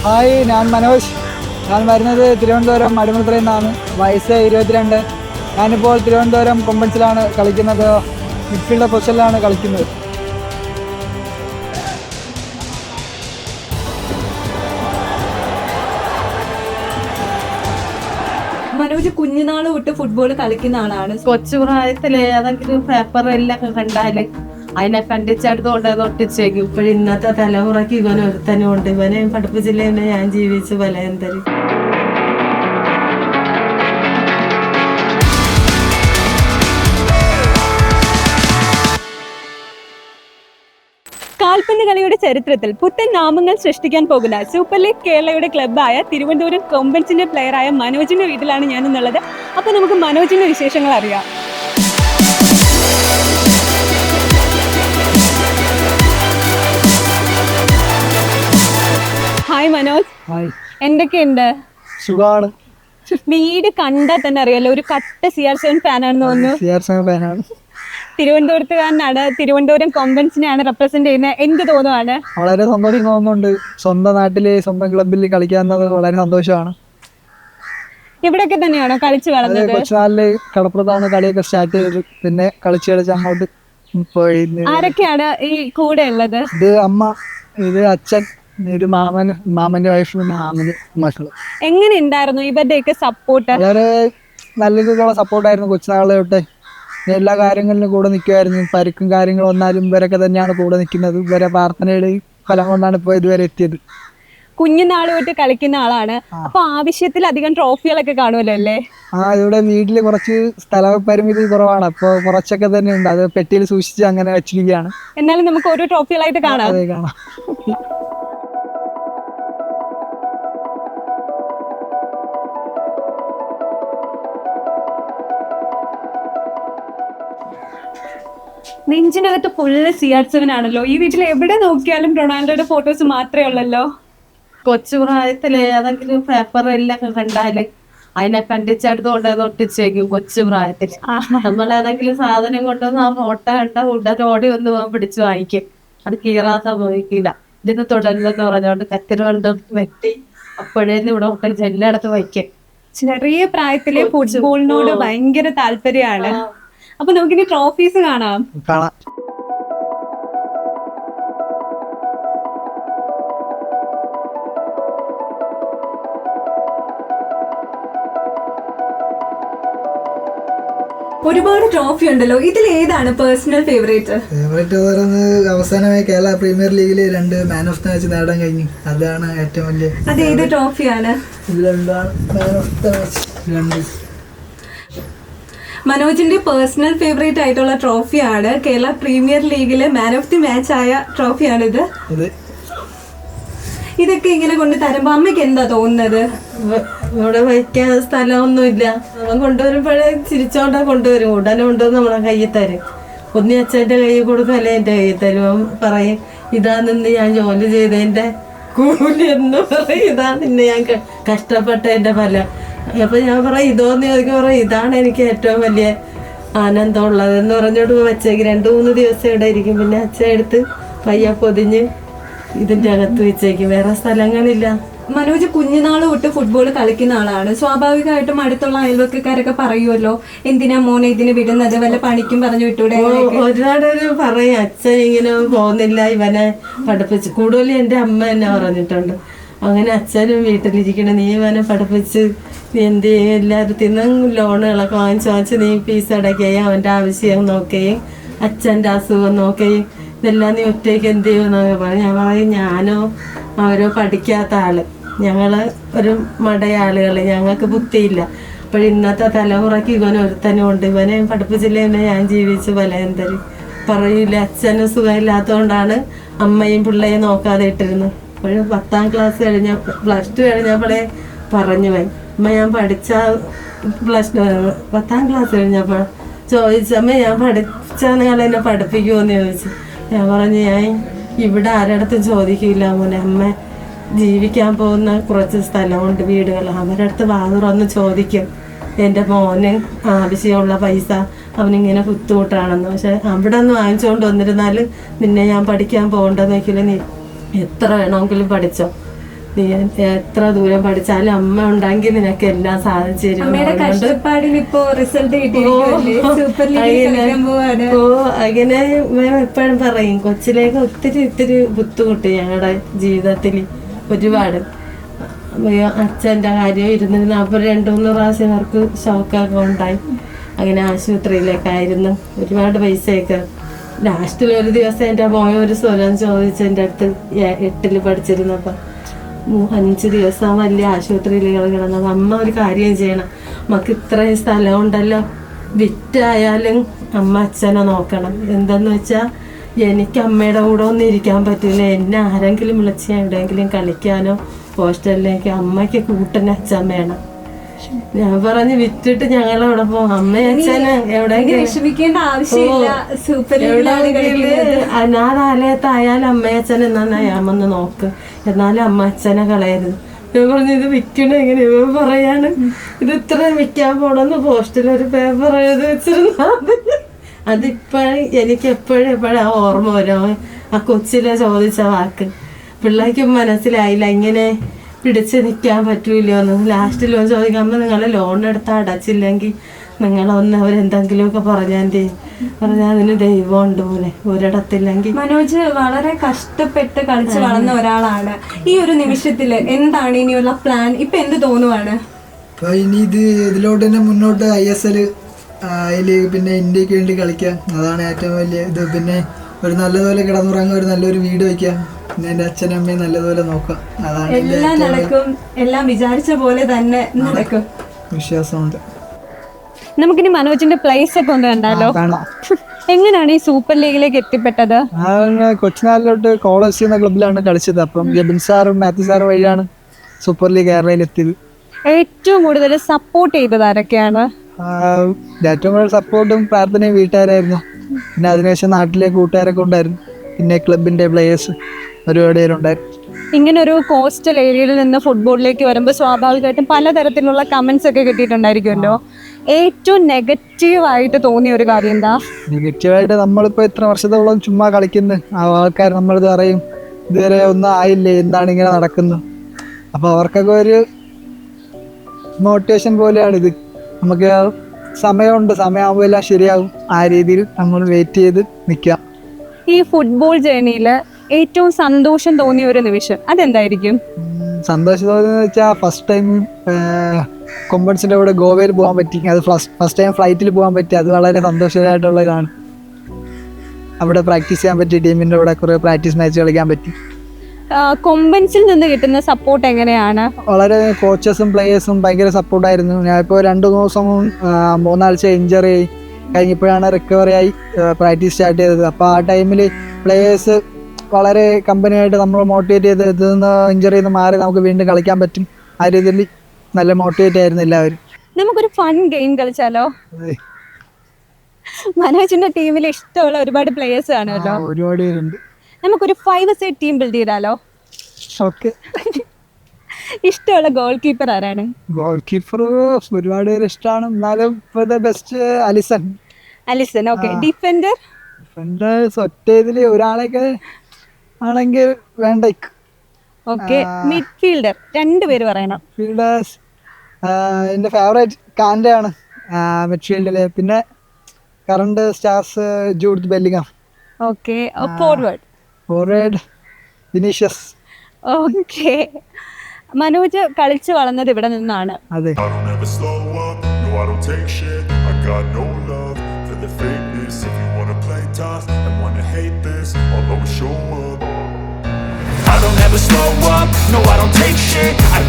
Hi, ഞാൻ മനോജ്. ഞാൻ വരുന്നത് തിരുവനന്തപുരം അടിമത്രയിൽ നിന്നാണ്. വയസ്സ് 22. ഞാനിപ്പോൾ തിരുവനന്തപുരം കൊമ്പൻസിലാണ് കളിക്കുന്നത്. മിഡ്ഫീൽഡർ പൊസിഷനിലാണ് കളിക്കുന്നത്. മനോജ് കുഞ്ഞുനാൾ തൊട്ട് ഫുട്ബോൾ കളിക്കുന്ന ആളാണ്. കൊച്ചു പ്രായത്തില് ഏതെങ്കിലും പേപ്പറെല്ലാം കണ്ടാല് അതിനെ കണ്ടിച്ചെടുത്തോണ്ട് തൊട്ടിച്ചേക്കും. ഇപ്പോഴും ഇന്നത്തെ തലമുറയ്ക്ക് ഇവൻ ഒരുത്തനും ഉണ്ട്. ഇവനെ പഠിപ്പിച്ചില്ല തന്നെ ഞാൻ ജീവിച്ച് പലയന്തരി. കാൽപന്ത് കളിയുടെ ചരിത്രത്തിൽ പുത്തൻ നാമങ്ങൾ സൃഷ്ടിക്കാൻ പോകുന്ന സൂപ്പർ ലീഗ് കേരളയുടെ ക്ലബ്ബായ തിരുവനന്തപുരം കൊമ്പൻസിന്റെ പ്ലെയറായ മനോജിന്റെ വീട്ടിലാണ് ഞാനെന്നുള്ളത്. അപ്പൊ നമുക്ക് മനോജിന്റെ വിശേഷങ്ങൾ അറിയാം. ഹായ് മനോജ്. ഹായ്, എന്തൊക്കെയുണ്ട്? സുഖമാണ്. വീട് കണ്ടാൽ തന്നെ അറിയാലോ, ഒരു കട്ട CR7 ഫാനാണെന്ന് തോന്നുന്നു. CR7 ഫാനാണ്. തിരുവനന്തപുരത്തുകാരനാണ്. തിരുവനന്തപുരം കൊമ്പൻസിനെയാണ് റെപ്രസെന്റ് ചെയ്യുന്നത്. എന്ത് തോന്നുവാണ്? വളരെ സന്തോഷം തോന്നുന്നുണ്ട്. സ്വന്തം നാട്ടില് സ്വന്തം ക്ലബിൽ കളിക്കാവുന്നത് വളരെ സന്തോഷമാണ്. ഇവിടെയൊക്കെ തന്നെയാണോ കളിച്ചു വളർന്നത്? കൊച്ചുനാളില് കടപ്പുറത്താണ് കളിയൊക്കെ സ്റ്റാർട്ട് ചെയ്തത്. പിന്നെ കളിച്ച് അങ്ങോട്ട് പോയി. ആരൊക്കെയാണ് ഈ കൂടെ ഉള്ളത്? ഇത് അമ്മ, ഇത് അച്ഛൻ, ഒരു മാമന്റെ വൈഫ്, മാമന് മക്കള്. എങ്ങനെ ഉണ്ടായിരുന്നു ഇവരുടെയൊക്കെ സപ്പോർട്ട്? വളരെ നല്ല രീതിയിലുള്ള സപ്പോർട്ടായിരുന്നു കൊച്ചുനാളെ തൊട്ടേ. എല്ലാ കാര്യങ്ങളിലും കൂടെ നിൽക്കുമായിരുന്നു. പരിക്കും കാര്യങ്ങളും വന്നാലും ഇവരൊക്കെ തന്നെയാണ് കൂടെ നിൽക്കുന്നത്. ഇവരെ പ്രാർത്ഥനയുടെ ഫലം കൊണ്ടാണ് ഇപ്പോൾ ഇതുവരെ എത്തിയത്. കുഞ്ഞുനാൾ തൊട്ട് കളിക്കുന്ന ആളാണ്. അപ്പൊ ആവശ്യത്തിലധികം ട്രോഫികളൊക്കെ കാണുമല്ലോ അല്ലേ? ഇവിടെ വീട്ടില് കുറച്ച് സ്ഥല പരിമിതി കുറവാണ്. അപ്പോൾ കുറച്ചൊക്കെ തന്നെ ഉണ്ട്. അത് പെട്ടിയിൽ സൂക്ഷിച്ച് അങ്ങനെ വെച്ചിരിക്കുകയാണ്. എന്നാലും നമുക്ക് ഓരോ ട്രോഫികളായിട്ട് കാണാം. അതെ, കാണാം. നെഞ്ചിനകത്ത് ഫുള്ള് CR7 ആണല്ലോ. ഈ വീട്ടിൽ എവിടെ നോക്കിയാലും റൊണാൾഡോയുടെ ഫോട്ടോസ് മാത്രമേ ഉള്ളല്ലോ. കൊച്ചു പ്രായത്തില് ഏതെങ്കിലും പേപ്പറെല്ലാം കണ്ടാല് അതിനെ കണ്ടിച്ചെടുത്തോണ്ട് തൊട്ടിച്ചേക്കും. കൊച്ചു പ്രായത്തിൽ നമ്മൾ ഏതെങ്കിലും സാധനം കൊണ്ടുവന്ന് ആ ഫോട്ടോ കണ്ട ഉടൻ ഓടി ഒന്ന് പിടിച്ചു വാങ്ങിക്കും. അത് കീറാത്ത പോയിക്കില്ല. ഇതിന് തുടരുന്നെന്ന് പറഞ്ഞോണ്ട് കത്തിരി വെട്ടി അപ്പോഴേന്ന് ഇവിടെ ഒക്കെ ജെല്ലടത്ത് വയ്ക്കും. ചെറിയ പ്രായത്തിലെ ഫുട്ബോളിനോട് ഭയങ്കര താല്പര്യമാണ്. അപ്പൊ നമുക്കിനി ട്രോഫീസ് കാണാം. ഒരുപാട് ട്രോഫി ഉണ്ടല്ലോ. ഇതിൽ ഏതാണ് പേഴ്സണൽ ഫേവറേറ്റ്? അവസാനമായി കേരള പ്രീമിയർ ലീഗിൽ 2 മാൻ ഓഫ് ദ മാച്ച് നേടാൻ കഴിഞ്ഞു. അതാണ് ഏറ്റവും വലിയ. അത് ഏത് ട്രോഫിയാണ്? മനോജിന്റെ പേഴ്സണൽ ഫേവറേറ്റ് ആയിട്ടുള്ള ട്രോഫിയാണ്. കേരള പ്രീമിയർ ലീഗിലെ മാൻ ഓഫ് ദി മാച്ച് ആയ ട്രോഫിയാണിത്. ഇതൊക്കെ ഇങ്ങനെ കൊണ്ട് തരുമ്പോ അമ്മയ്ക്ക് എന്താ തോന്നുന്നത്? ഇവിടെ വയ്ക്കാൻ സ്ഥലമൊന്നുമില്ല. നമ്മൾ കൊണ്ടുവരുമ്പോഴേ ചിരിച്ചോണ്ടാ കൊണ്ടുവരും. ഉടനെ കൊണ്ടുവന്ന് നമ്മളെ കയ്യിൽ തരും. ഒന്നി അച്ഛൻ്റെ കയ്യിൽ കൊടുക്കും, അല്ലെ എൻ്റെ കയ്യിൽ തരും. പറയും ഇതാ നിന്ന് ഞാൻ ജോലി ചെയ്തതിൻ്റെ കൂലി എന്ന് പറയും. ഇതാ നിന്ന് ഞാൻ കഷ്ടപ്പെട്ടതിൻ്റെ ഫലം. അപ്പൊ ഞാൻ പറയും ഇതോന്ന് ചോദിക്കും. പറയും ഇതാണ് എനിക്ക് ഏറ്റവും വലിയ ആനന്ദമുള്ളതെന്ന് പറഞ്ഞോട്ട് വെച്ചേക്ക്. 2-3 ദിവസം ഇവിടെ ഇരിക്കും. പിന്നെ അച്ഛൻ എടുത്ത് പയ്യ പൊതിഞ്ഞ് ഇതിന്റെ അകത്ത് വെച്ചേക്കും. വേറെ സ്ഥലങ്ങളില്ല. മനോജ് കുഞ്ഞുനാൾ തൊട്ട് ഫുട്ബോൾ കളിക്കുന്ന ആളാണ്. സ്വാഭാവികമായിട്ടും അടുത്തുള്ള അയൽവക്കാരൊക്കെ പറയുമല്ലോ, എന്തിനാ മോനെ ഇതിന് വിടുന്നത്, വല്ല പണിക്കും പറഞ്ഞു വിട്ടൂടെ? ഒരുപാട് പറയും അച്ഛൻ ഇങ്ങനെ പോകുന്നില്ല, ഇവനെ പഠിപ്പിച്ച്. കൂടുതലും എൻ്റെ അമ്മ തന്നെ പറഞ്ഞിട്ടുണ്ട്. അങ്ങനെ അച്ഛനും വീട്ടിലിരിക്കണം, നീ ഇവനെ പഠിപ്പിച്ച് നീ എന്ത് ചെയ്യും, എല്ലായിടത്തുനിന്നും ലോണുകളൊക്കെ വാങ്ങിച്ച് നീ ഫീസ് അടയ്ക്കുകയും അവൻ്റെ ആവശ്യം നോക്കുകയും അച്ഛൻ്റെ അസുഖം നോക്കുകയും ഇതെല്ലാം നീ ഒറ്റയ്ക്ക് എന്ത് ചെയ്യുമെന്നൊക്കെ പറയും. ഞാൻ പറയും ഞാനോ അവരോ പഠിക്കാത്ത ആള്, ഞങ്ങള് ഒരു മടയാളുകൾ, ഞങ്ങൾക്ക് ബുദ്ധിയില്ല. അപ്പോഴിന്നത്തെ തലമുറയ്ക്ക് ഇവൻ ഒരുത്തനും ഉണ്ട്. ഇവനെ പഠിപ്പിച്ചില്ല തന്നെ ഞാൻ ജീവിച്ച് പലയന്തരി. പറയില്ല അച്ഛനും സുഖമില്ലാത്തതുകൊണ്ടാണ് അമ്മയും പിള്ളേയും നോക്കാതെ ഇട്ടിരുന്നു. അപ്പോഴും 10ാം ക്ലാസ് കഴിഞ്ഞ +2 കഴിഞ്ഞപ്പോഴേ പറഞ്ഞു പോയി, അമ്മ ഞാൻ പഠിച്ച +2 10ാം ക്ലാസ് കഴിഞ്ഞപ്പോൾ ചോദിച്ചമ്മ ഞാൻ പഠിച്ച നിങ്ങൾ എന്നെ പഠിപ്പിക്കുമെന്ന് ചോദിച്ചു. ഞാൻ പറഞ്ഞു ഞാൻ ഇവിടെ ആരടുത്തും ചോദിക്കില്ല മോനെ, അമ്മ ജീവിക്കാൻ പോകുന്ന കുറച്ച് സ്ഥലമുണ്ട്, വീടുകൾ, അവരുടെ അടുത്ത് വാതുറന്ന് ചോദിക്കും എൻ്റെ മോന് ആവശ്യമുള്ള പൈസ അവനിങ്ങനെ ബുദ്ധിമുട്ടാണെന്ന്. പക്ഷെ അവിടെ നിന്ന് വാങ്ങിച്ചുകൊണ്ട് വന്നിരുന്നാൽ നിന്നെ ഞാൻ പഠിക്കാൻ പോകണ്ടെന്ന് വെക്കില്ല, നീ എത്ര വേണമെങ്കിലും പഠിച്ചോ, നീ എത്ര ദൂരം പഠിച്ചാലും അമ്മ ഉണ്ടെങ്കിൽ നിനക്ക് എല്ലാം സാധിച്ചു തരും. ഓ അങ്ങനെ മാം എപ്പോഴും പറയും, കൊച്ചിലേക്ക് ഒത്തിരി ബുദ്ധിമുട്ട് ഞങ്ങളുടെ ജീവിതത്തിൽ ഒരുപാട്. അച്ഛൻ്റെ കാര്യം ഇരുന്നിരുന്നു. അപ്പോൾ 2-3 പ്രാവശ്യം അവർക്ക് ഷോക്കൊക്കെ ഉണ്ടായി. അങ്ങനെ ആശുപത്രിയിലേക്കായിരുന്നു, ഒരുപാട് പൈസയൊക്കെ. ലാസ്റ്റിൽ ഒരു ദിവസം എൻ്റെ മോൻ ഒരു സ്വരം ചോദിച്ചു എൻ്റെ അടുത്ത്, 8ൽ പഠിച്ചിരുന്നപ്പോൾ 5 ദിവസം വലിയ ആശുപത്രിയിൽ കിടന്നത്. അമ്മ ഒരു കാര്യം ചെയ്യണം, നമുക്ക് ഇത്രയും സ്ഥലമുണ്ടല്ലോ, വിറ്റായാലും അമ്മ അച്ഛനെ നോക്കണം. എന്തെന്ന് വെച്ചാൽ എനിക്ക് അമ്മയുടെ കൂടെ ഒന്നും ഇരിക്കാൻ പറ്റില്ല. എന്നെ ആരെങ്കിലും വിളിച്ച് എവിടെയെങ്കിലും കളിക്കാനോ ഹോസ്റ്റലിലേക്ക് അമ്മയ്ക്ക് കൂട്ടിന് അച്ഛൻ വേണം. ഞാൻ പറഞ്ഞ് വിറ്റിട്ട് ഞങ്ങളവിടെ പോകും. അമ്മയും അച്ഛന് എവിടെയെങ്കിലും അനാഥാലയത്തായാലും അമ്മയും അച്ഛൻ എന്നാ ഞാൻ വന്ന് നോക്ക്, എന്നാലും അമ്മ അച്ഛനെ കളയരുത്. ഞാൻ പറഞ്ഞു ഇത് വിൽക്കണ എങ്ങനെ? ഇവൻ പറയാണ് ഇത് ഇത്ര വിൽക്കാൻ പോണെന്ന് പോസ്റ്റിലൊരു പേപ്പർ എഴുതി വെച്ചിരുന്നാ. അതിപ്പോഴും എനിക്ക് എപ്പോഴും ആ ഓർമ്മ വരും. ആ കൊച്ചിലെ ചോദിച്ച വാക്ക് പിള്ളേർക്കും മനസ്സിലായില്ല, ഇങ്ങനെ പിടിച്ച് നിൽക്കാൻ പറ്റൂല്ലോ എന്ന്. ലാസ്റ്റ് ലോൺ ചോദിക്കുമ്പോൾ നിങ്ങൾ ലോൺ എടുത്താൽ അടച്ചില്ലെങ്കിൽ നിങ്ങളൊന്ന് അവരെന്തെങ്കിലുമൊക്കെ പറഞ്ഞാൽ അതിന് ദൈവം ഉണ്ട് പോലെ ഒരിടത്തില്ലെങ്കിൽ. മനോജ് വളരെ കഷ്ടപ്പെട്ട് കളിച്ച് വളർന്ന ഒരാളാണ്. ഈ ഒരു നിമിഷത്തില് എന്താണ് ഇനിയുള്ള പ്ലാൻ? ഇപ്പൊ എന്ത് തോന്നുവാണ്? ഇനി ഇതിലോട്ട് തന്നെ മുന്നോട്ട് ISL അതില് പിന്നെ ഇന്ത്യക്ക് വേണ്ടി കളിക്കാം, അതാണ് ഏറ്റവും വലിയ ഇത്. പിന്നെ ഒരു നല്ലതുപോലെ കിടന്നുറങ്ങാൻ ഒരു നല്ലൊരു വീട് വയ്ക്കാം, പിന്നെ എൻ്റെ അച്ഛനും അമ്മയും നല്ലതുപോലെ നോക്കാം. അതാണ് എല്ലാം നടക്കും, എല്ലാം വിചാരിച്ച പോലെ തന്നെ നടക്കും, വിശ്വാസമുണ്ട്. നമുക്കിനി മനോജിന്റെ പ്ലേസ് ഒക്കെ ഒന്ന് കണ്ടാലോ? എങ്ങനെയാണ് ഈ സൂപ്പർ ലീഗിലേക്ക് എത്തിപ്പെട്ടത്? കൊച്ചിനാലിലോട്ട് കോളേജ് എന്ന ക്ലബിലാണ് കളിച്ചത്. അപ്പം ജബിൻ സാറും മാത്യു സാറും വഴിയാണ് സൂപ്പർ ലീഗ് കേരളയിൽ എത്തിയത്. ഏറ്റവും കൂടുതൽ സപ്പോർട്ട് ചെയ്തത് ആരൊക്കെയാണ്? ഏറ്റവും കൂടുതൽ സപ്പോർട്ടും പ്രാർത്ഥനയും വീട്ടുകാരായിരുന്നു. പിന്നെ അതിനുശേഷം നാട്ടിലെ കൂട്ടുകാരൊക്കെ ഉണ്ടായിരുന്നു. പിന്നെ ക്ലബിന്റെ പ്ലേയേഴ്സ് ഒരുപാട് പേരുണ്ടായിരുന്നു. ഇങ്ങനെ ഒരു കോസ്റ്റൽ ഏരിയയിൽ നിന്ന് ഫുട്ബോളിലേക്ക് വരുമ്പോൾ സ്വാഭാവികമായിട്ടും പലതരത്തിലുള്ള കമന്റ്സ് ഒക്കെ കിട്ടിയിട്ടുണ്ടായിരിക്കുമല്ലോ. ഏറ്റവും നെഗറ്റീവായിട്ട് തോന്നിയ ഒരു കാര്യം എന്താ? നെഗറ്റീവായിട്ട് നമ്മളിപ്പോൾ ഇത്ര വർഷത്തോളം ചുമ്മാ കളിക്കുന്നു, ആൾക്കാർ നമ്മളിത് പറയും ഇതുവരെ ഒന്നും ആയില്ലേ, എന്താണ് ഇങ്ങനെ നടക്കുന്നത്. അപ്പോൾ അവർക്കൊക്കെ ഒരു മോട്ടിവേഷൻ പോലെയാണിത്. നമുക്ക് സമയമുണ്ട്, സമയമാകുമ്പോൾ എല്ലാം ശരിയാകും. ആ രീതിയിൽ നമ്മൾ വെയിറ്റ് ചെയ്ത് നിൽക്കുക. ഈ ഫുട്ബോൾ ജേർണിയിൽ ഏറ്റവും സന്തോഷം തോന്നിയ ഒരു നിമിഷം അതെന്തായിരിക്കും? സന്തോഷം തോന്നിയെന്ന് വെച്ചാൽ ഫസ്റ്റ് ടൈം കൊമ്പൻസിൻ്റെ കൂടെ ഗോവയിൽ പോകാൻ പറ്റി. അത് ഫസ്റ്റ് ടൈം ഫ്ലൈറ്റിൽ പോകാൻ പറ്റി. അത് വളരെ സന്തോഷമായിട്ടുള്ളതാണ്. അവിടെ പ്രാക്ടീസ് ചെയ്യാൻ പറ്റി, ടീമിൻ്റെ കൂടെ കുറേ പ്രാക്ടീസ് മാച്ച് കളിക്കാൻ പറ്റി. കൊമ്പൻസിൽ നിന്ന് കിട്ടുന്ന സപ്പോർട്ട് എങ്ങനെയാണ്? വളരെ കോച്ചസും പ്ലേയേഴ്സും ഭയങ്കര സപ്പോർട്ടായിരുന്നു. ഞാനിപ്പോൾ 2 ദിവസം 3 ആഴ്ച ഇഞ്ചറി കഴിഞ്ഞപ്പോഴാണ് റിക്കവറി ആയി പ്രാക്ടീസ് സ്റ്റാർട്ട് ചെയ്തത്. അപ്പോൾ ആ ടൈമിൽ പ്ലേയേഴ്സ് വളരെ കമ്പനിയായിട്ട് നമ്മൾ മോട്ടിവേറ്റ് ചെയ്ത് ഇതിൽ നിന്ന് ഇഞ്ചറിയിൽ നിന്ന് മാറി നമുക്ക് വീണ്ടും കളിക്കാൻ പറ്റും. ആ രീതിയിൽ നല്ല മോട്ടിവേറ്റ് ആയിരുന്നു എല്ലാവരും. നമുക്കൊരു ഫൺ ഗെയിം കളിച്ചാലോ? മനോജിന്റെ ടീമിൽ ഇഷ്ടമുള്ള ഒരുപാട് പ്ലേയേഴ്സ് ആണല്ലോ, ഒരുപാട് പേരുണ്ട്. നമുക്കൊരു 5-a-side ടീം ബിൽഡ് ചെയ്താലോ? ഓക്കെ. ഇഷ്ടമുള്ള ഗോൾ കീപ്പർ ആരാണ്? ഗോൾ കീപ്പർ ഒരുപാട് പേര് ഇഷ്ടമാണ്, എന്നാലും ഇപ്പോഴത്തെ best Allison. Okay. Defender? Defenders ഒറ്റ ഇതിൽ ഒരാളൊക്കെ ആണെങ്കിൽ വേണ്ടേക്ക്. ഓക്കെ. മിഡ്ഫീൽഡർ 2 പേര് പറയണം. ഫീൽഡേഴ്സ് എൻ്റെ ഫേവറേറ്റ് കാൻഡേ ആണ് മിഡ്ഫീൽഡിൽ. പിന്നെ current stars Jude Bellingham. Okay. Forward Vinicius. Okay. Manoj കളിച്ചു വളർന്നത് ഇവിടെ നിന്നാണ്. അതെ. I don't ever slow up, no I don't take shit. I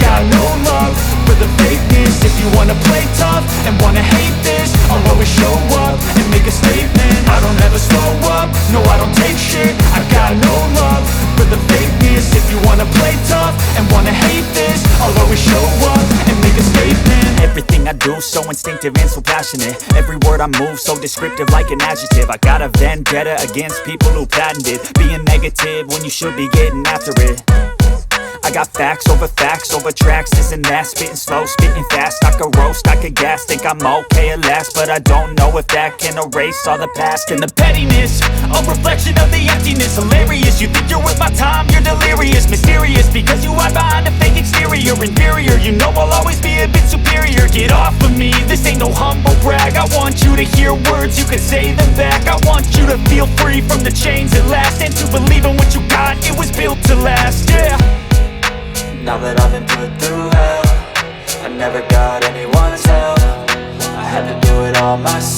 got no love for the fakeness. If you wanna play tough and wanna hate this, I'll always show up and make a statement. I don't ever slow up, no I don't take shit. I got no love for the fakeness. If you wanna play tough and wanna hate this, I'll always show up and make a statement. Everything I do so instinctive and so passionate. Every word I move so descriptive like an adjective. I got a vendetta against people who patented being negative when you should be getting after it. I got facts over tracks, this and that. Spitting slow, spitting fast. I could roast, I could gas. Think I'm okay at last, but I don't know if that can erase all the past. And the pettiness, a reflection of the emptiness. Hilarious, you think you're worth my time, you're delirious. Mysterious, because you hide behind a ain't no humble brag. I want you to hear words, you can say them back. I want you to feel free from the chains at last, and to believe in what you got, it was built to last, yeah. Now that I've been put through hell, I never got anyone's help. I had to do it all myself.